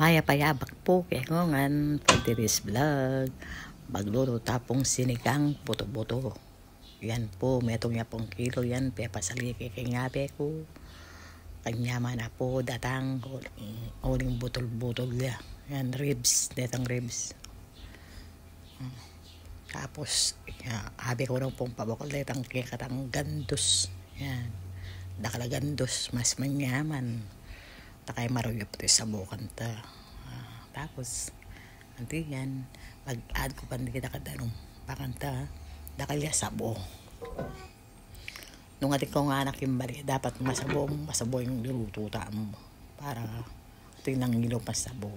Maya payabak po kaya ngongan for today's vlog. Magluto tapong sinigang buto-buto. Yan po, metong yapong kilo yan. Pepasali kay ngabe ko. Kanyama na po datang uling butol-butol ya. Yan, ribs. Detang ribs. Tapos, habi ko nang pong pabakol detang kikatang gandos. Yan. Dakala gandos, mas manyaman. Takay maruyo pati sa bukan ta. Tapos, anti yan, mag-add ko pa kita kadanong pakanta, dakalya sabo. Nung ating ko nga anak yung bali, dapat masabo yung niluto mo para tingnan ng ilo pa sabo.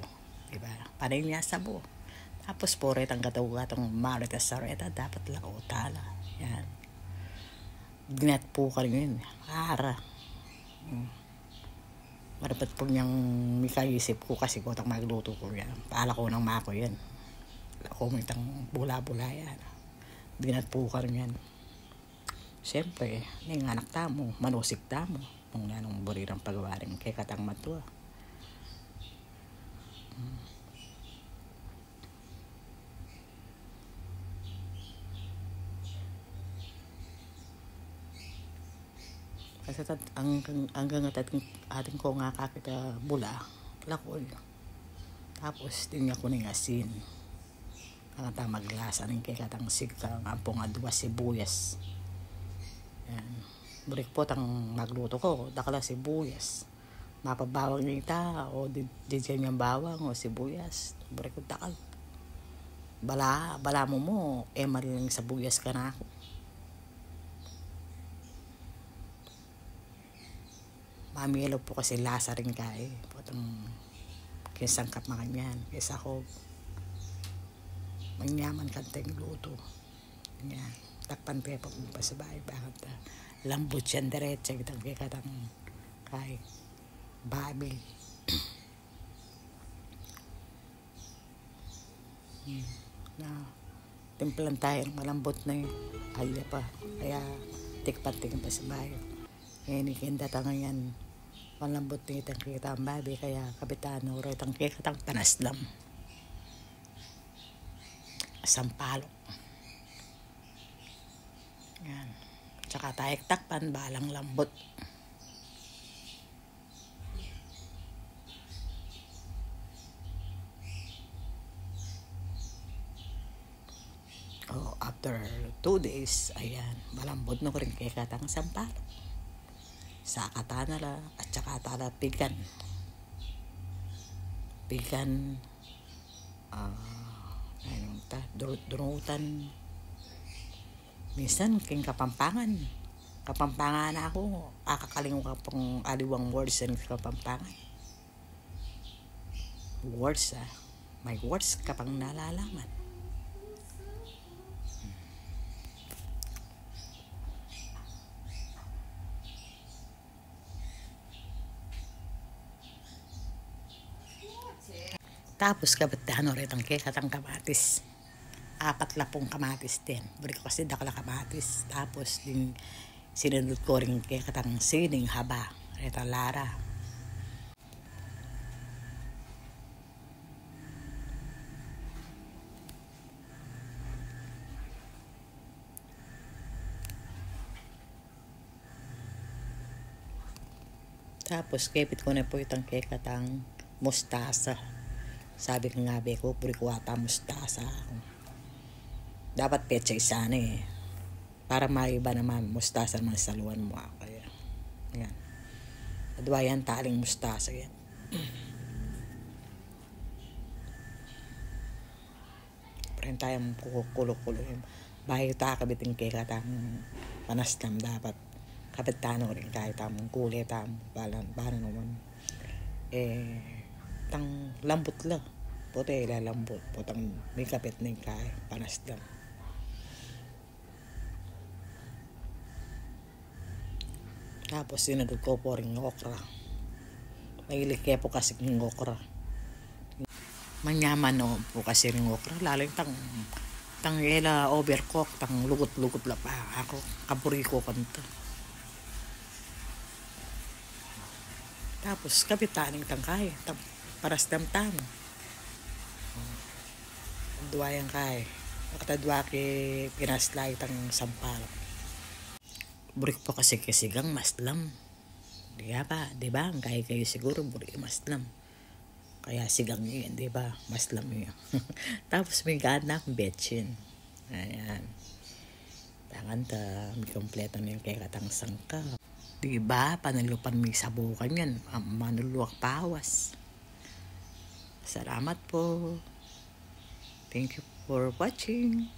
Diba? Para yung sabo. Tapos po rin ang gatong maritas sa reta, dapat lao tala. Yan. Ginat po ka rin yun. Ara. Marapat po niyang may kaisip ko kasi ko itang magluto ko yan. Paala ko ng mako yan. Ako may itang bula-bula yan. Ginat po ka rin yan. Siyempre, yung anak tamo, manusik tamo. Kung nanong burirang pagawarin kay katang matua. Kasi hanggang ating ko nga kakita bula, lakol. Tapos din niya ko ng asin. Ang maglasa ng kay katang sikang ampong adwa sibuyas. Yan. Burik po tang magluto ko, dakala sibuyas. Mapabawang nita o diyan yung bawang o sibuyas. Burik ko dakal. Bala mo, mariling sibuyas ka na ako. Mamilo po kasi lasa rin ka eh. Potong kisangkap mga yan. Kesa ko manyaman kanteng luto. Yan. Takpan pepa kung pa sa bahay. Bakit lambot yan diretsa. Kitang kikatang kay babi. Na timplan tayo malambot na yun. Alya pa. Kaya tikpan pa sa bahay. Ngayon ikinda ta ngayon malambot na itang kita ang babi kaya kapitano rin itang kikatang panaslam sampalok yan tsaka tayo takpan balang lambot after 2 days ayan malambot na ko rin kikatang sampalok sa katanala at saka tala pigan durutan minsan king kapampangan ako akakalingon ka pong aliwang words ng kapampangan words may words ka pang nalalaman. Tapos kabatahan rin ang kikatang kamatis. 4 kamatis din. Buri ko kasi dakala kamatis. Tapos din sinunod ko rin kikatang sining haba. Ito lara. Tapos kepit ko na po itang kikatang mustasa. Sabi ko nga ko, puri ko ata mustasa. Dapat petsa isa na eh. Para maiba naman, mustasa naman sa luwan mo ako. Yan. Adwa yan, taling mustasa yan. Parang tayong kulo-kulo. Bahay takabitin kay katang panaslam dapat. Kapitano rin kahit tamong kulay tamong balan naman. Tang lambot la puti lalambot putang may kapit na yung kaya panas lang tapos sinagod ko po rin okra mahilig kaya po kasi ng okra manyaman no po kasi rin okra lalo yung tang ela overcook tang lugot-lugot la pa ako kaburi ko kanta tapos kapitaning tangkay paras tam. Dua yang kay. Makatadwa ki pinaslay tang sampal. Burik po kasi kasigang maslam. Di ba? Kaya kayo siguro burik maslam. Kaya sigang yun, di ba? Maslam yun. Tapos may gana akong betchin. Ayan. Tangan ta, may kompleto na yung kay katang sangka. Di ba? Panalupan may sabukan yan. Manuluwak pawas. Salamat po. Thank you for watching.